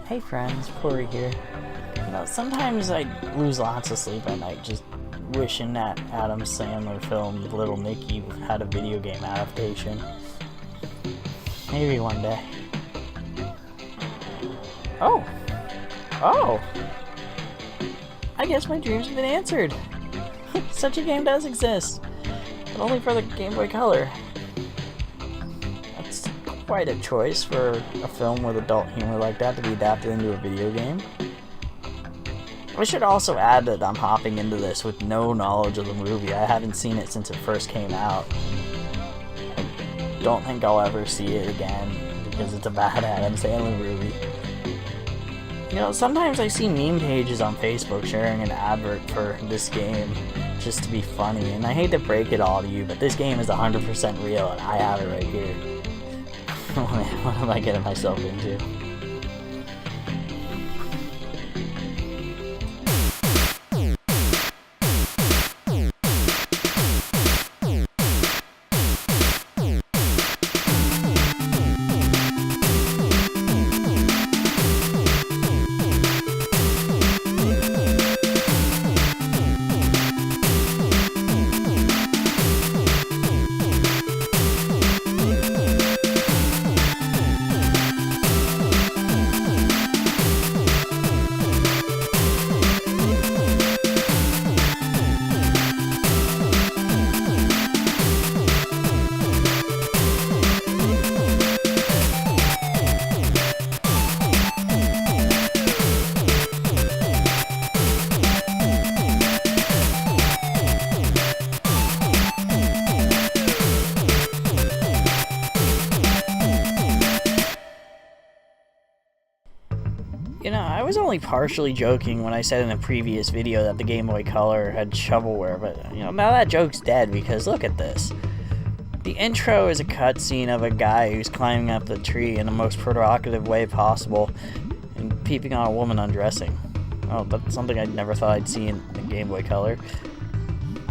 Hey friends, Pory here. Sometimes I lose lots of sleep at night just wishing that Adam Sandler film Little Nicky had a video game adaptation. Maybe one day. Oh! I guess my dreams have been answered. Such a game does exist, but only for the Game Boy Color. That's quite a choice for a film with adult humor like that to be adapted into a video game. I should also add that I'm hopping into this with no knowledge of the movie. I haven't seen it since it first came out. I don't think I'll ever see it again because it's a bad Adam Sandler movie. Sometimes I see meme pages on Facebook sharing an advert for this game just to be funny, and I hate to break it all to you, but this game is 100% real and I have it right here. What am I getting myself into? I was only partially joking when I said in a previous video that the Game Boy Color had shovelware, but now that joke's dead because look at this. The intro is a cutscene of a guy who's climbing up the tree in the most provocative way possible and peeping on a woman undressing. Oh, that's something I never thought I'd see in the Game Boy Color.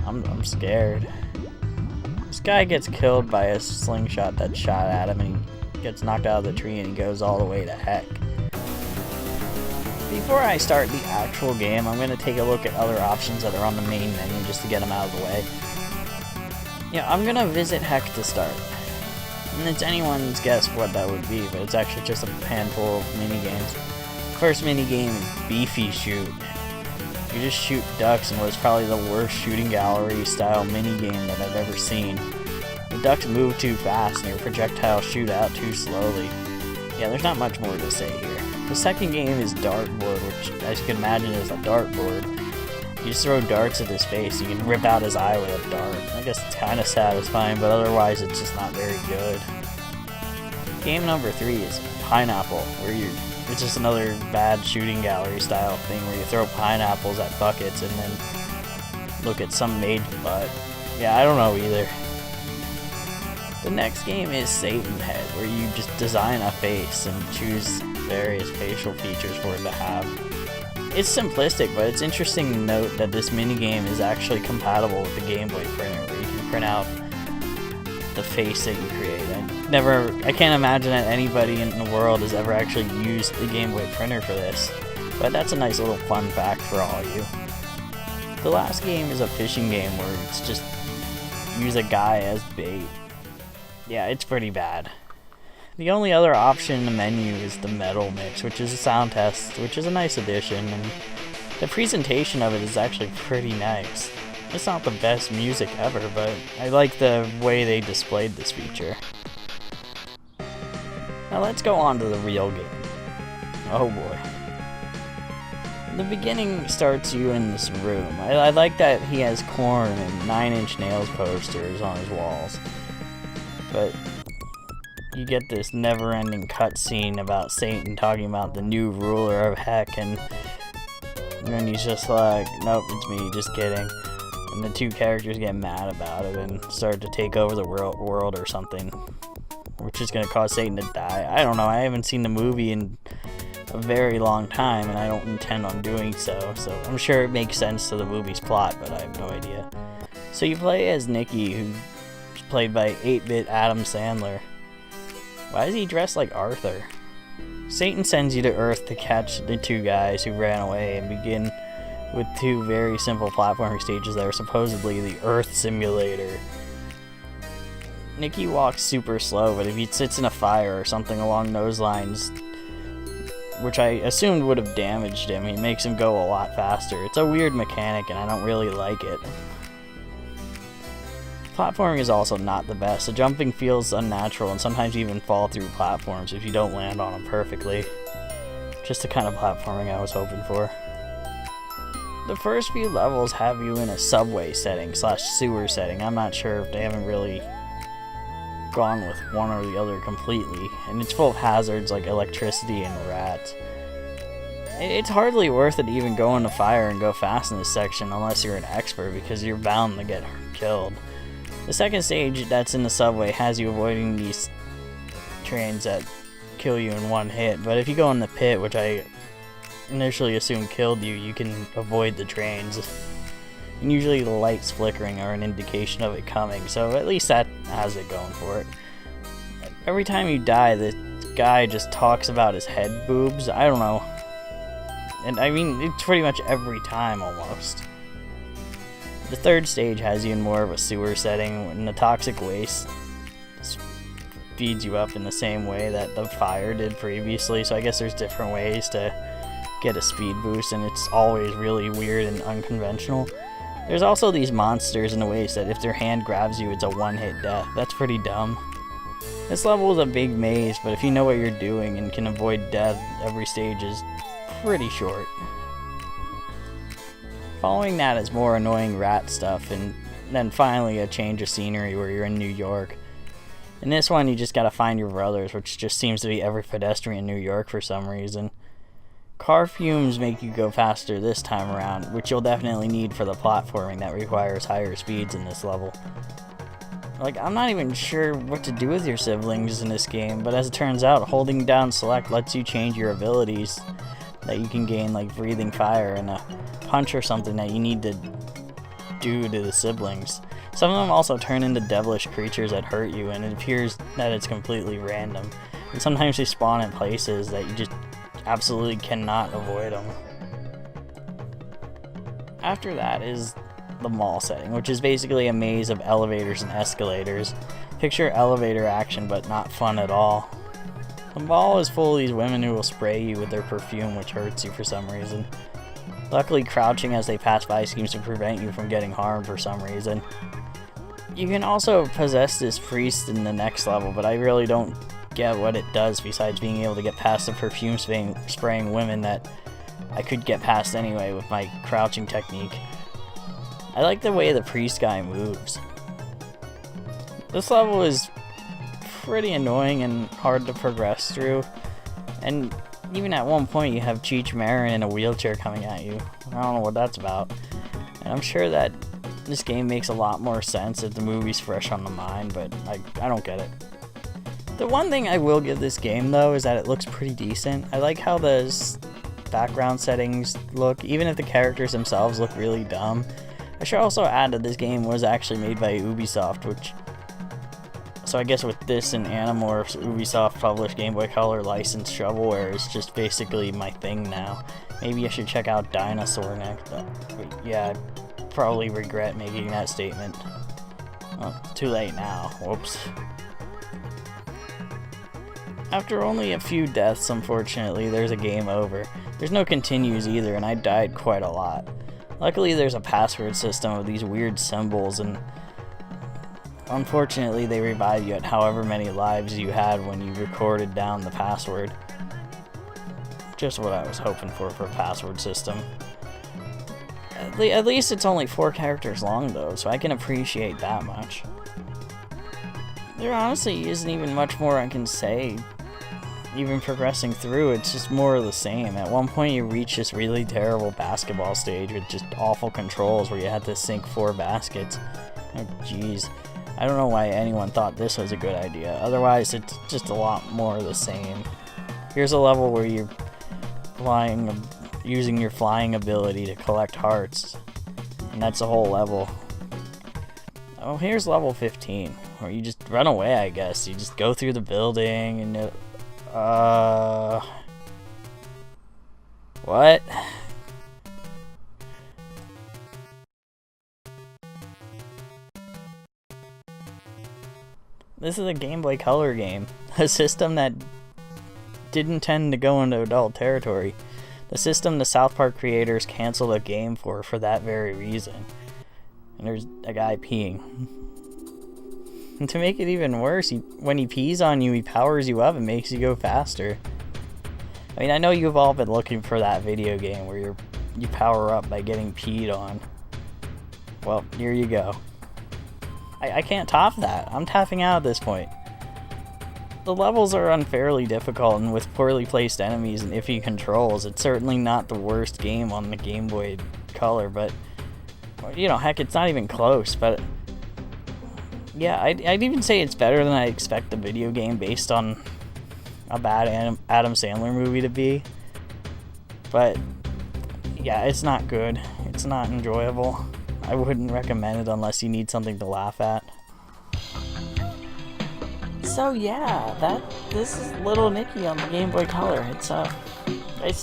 I'm scared. This guy gets killed by a slingshot that shot at him and he gets knocked out of the tree and he goes all the way to heck. Before I start the actual game, I'm going to take a look at other options that are on the main menu just to get them out of the way. I'm going to visit Heck to start. And it's anyone's guess what that would be, but it's actually just a handful of minigames. First minigame is Beefy Shoot. You just shoot ducks in what is probably the worst shooting gallery style minigame that I've ever seen. The ducks move too fast and your projectiles shoot out too slowly. There's not much more to say here. The second game is Dartboard, which as you can imagine is a dartboard. You just throw darts at his face, you can rip out his eye with a dart. I guess it's kind of satisfying, but otherwise it's just not very good. Game number 3 is Pineapple, where it's just another bad shooting gallery style thing where you throw pineapples at buckets and then look at some maid's butt. I don't know either. The next game is Satan Head, where you just design a face and choose various facial features for it to have. It's simplistic, but it's interesting to note that this minigame is actually compatible with the Game Boy printer, where you can print out the face that you create. I can't imagine that anybody in the world has ever actually used the Game Boy printer for this, but that's a nice little fun fact for all of you. The last game is a fishing game where it's just use a guy as bait. It's pretty bad. The only other option in the menu is the Metal Mix, which is a sound test, which is a nice addition, and the presentation of it is actually pretty nice. It's not the best music ever, but I like the way they displayed this feature. Now let's go on to the real game. Oh boy. The beginning starts you in this room. I like that he has Korn and 9 Inch Nails posters on his walls. But you get this never-ending cutscene about Satan talking about the new ruler of Heck, and then he's just like, nope, it's me, just kidding. And the two characters get mad about it and start to take over the world or something, which is going to cause Satan to die. I don't know, I haven't seen the movie in a very long time, and I don't intend on doing so I'm sure it makes sense to the movie's plot, but I have no idea. So you play as Nicky, who's played by 8-bit Adam Sandler. Why is he dressed like Arthur? Satan sends you to Earth to catch the two guys who ran away and begin with two very simple platforming stages that are supposedly the Earth simulator. Nicky walks super slow, but if he sits in a fire or something along those lines, which I assumed would have damaged him, he makes him go a lot faster. It's a weird mechanic and I don't really like it. Platforming is also not the best. The jumping feels unnatural and sometimes you even fall through platforms if you don't land on them perfectly. Just the kind of platforming I was hoping for. The first few levels have you in a subway setting / sewer setting. I'm not sure if they haven't really gone with one or the other completely, and it's full of hazards like electricity and rats. It's hardly worth it to even go into fire and go fast in this section unless you're an expert, because you're bound to get killed. The second stage that's in the subway has you avoiding these trains that kill you in one hit, but if you go in the pit, which I initially assumed killed you, you can avoid the trains. And usually the lights flickering are an indication of it coming, so at least that has it going for it. Every time you die, the guy just talks about his head boobs. I don't know. And I mean, it's pretty much every time almost. The third stage has you in more of a sewer setting, and the toxic waste feeds you up in the same way that the fire did previously, so I guess there's different ways to get a speed boost, and it's always really weird and unconventional. There's also these monsters in the waste that if their hand grabs you, it's a one-hit death. That's pretty dumb. This level is a big maze, but if you know what you're doing and can avoid death, every stage is pretty short. Following that is more annoying rat stuff, and then finally a change of scenery where you're in New York. In this one, you just gotta find your brothers, which just seems to be every pedestrian in New York for some reason. Car fumes make you go faster this time around, which you'll definitely need for the platforming that requires higher speeds in this level. Like, I'm not even sure what to do with your siblings in this game, but as it turns out, holding down select lets you change your abilities that you can gain, like breathing fire and a punch or something that you need to do to the siblings. Some of them also turn into devilish creatures that hurt you, and it appears that it's completely random. And sometimes they spawn in places that you just absolutely cannot avoid them. After that is the mall setting, which is basically a maze of elevators and escalators. Picture elevator action, but not fun at all. The mall is full of these women who will spray you with their perfume, which hurts you for some reason. Luckily, crouching as they pass by seems to prevent you from getting harmed for some reason. You can also possess this priest in the next level, but I really don't get what it does besides being able to get past the perfume spraying women that I could get past anyway with my crouching technique. I like the way the priest guy moves. This level is pretty annoying and hard to progress through, and even at one point you have Cheech Marin in a wheelchair coming at you. I don't know what that's about, and I'm sure that this game makes a lot more sense if the movie's fresh on the mind, but I don't get it. The one thing I will give this game though is that it looks pretty decent. I like how the background settings look, even if the characters themselves look really dumb. I should also add that this game was actually made by Ubisoft, so I guess with this and Animorphs, Ubisoft published Game Boy Color licensed shovelware is just basically my thing now. Maybe I should check out Dinosaur next. Yeah, I'd probably regret making that statement. Well, too late now. Whoops. After only a few deaths, unfortunately, there's a game over. There's no continues either, and I died quite a lot. Luckily, there's a password system of these weird symbols, and unfortunately, they revive you at however many lives you had when you recorded down the password. Just what I was hoping for a password system. At least it's only 4 characters long, though, so I can appreciate that much. There honestly isn't even much more I can say. Even progressing through, it's just more of the same. At one point you reach this really terrible basketball stage with just awful controls where you had to sink 4 baskets. Oh jeez. I don't know why anyone thought this was a good idea. Otherwise, it's just a lot more of the same. Here's a level where you're using your flying ability to collect hearts. And that's the whole level. Oh, here's level 15, where you just run away, I guess. You just go through the building and What? This is a Game Boy Color game. A system that didn't tend to go into adult territory. The system the South Park creators canceled a game for that very reason. And there's a guy peeing. And to make it even worse, when he pees on you, he powers you up and makes you go faster. I mean, I know you've all been looking for that video game where you power up by getting peed on. Well, here you go. I can't top that. I'm tapping out at this point. The levels are unfairly difficult, and with poorly placed enemies and iffy controls, it's certainly not the worst game on the Game Boy Color, but, you know, heck, it's not even close, but, yeah, I'd even say it's better than I expect the video game based on a bad Adam Sandler movie to be, but, yeah, it's not good. It's not enjoyable. I wouldn't recommend it unless you need something to laugh at. So yeah, this is Little Nicky on the Game Boy Color. It's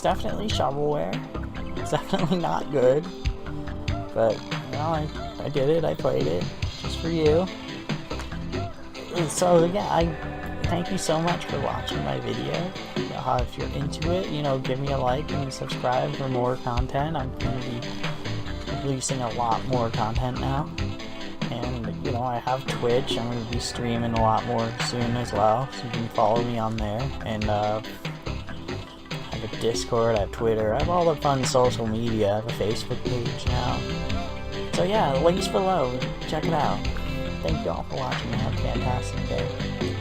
definitely shovelware. It's definitely not good, but you know, I did it. I played it just for you. So yeah, I thank you so much for watching my video. If you're into it, you know, give me a like and subscribe for more content. I'm gonna be releasing a lot more content now, and you know, I have Twitch. I'm going to be streaming a lot more soon as well, so you can follow me on there. And I have a Discord, I have Twitter, I have all the fun social media. I have a Facebook page now. So yeah, links below, check it out. Thank you all for watching and have a fantastic day.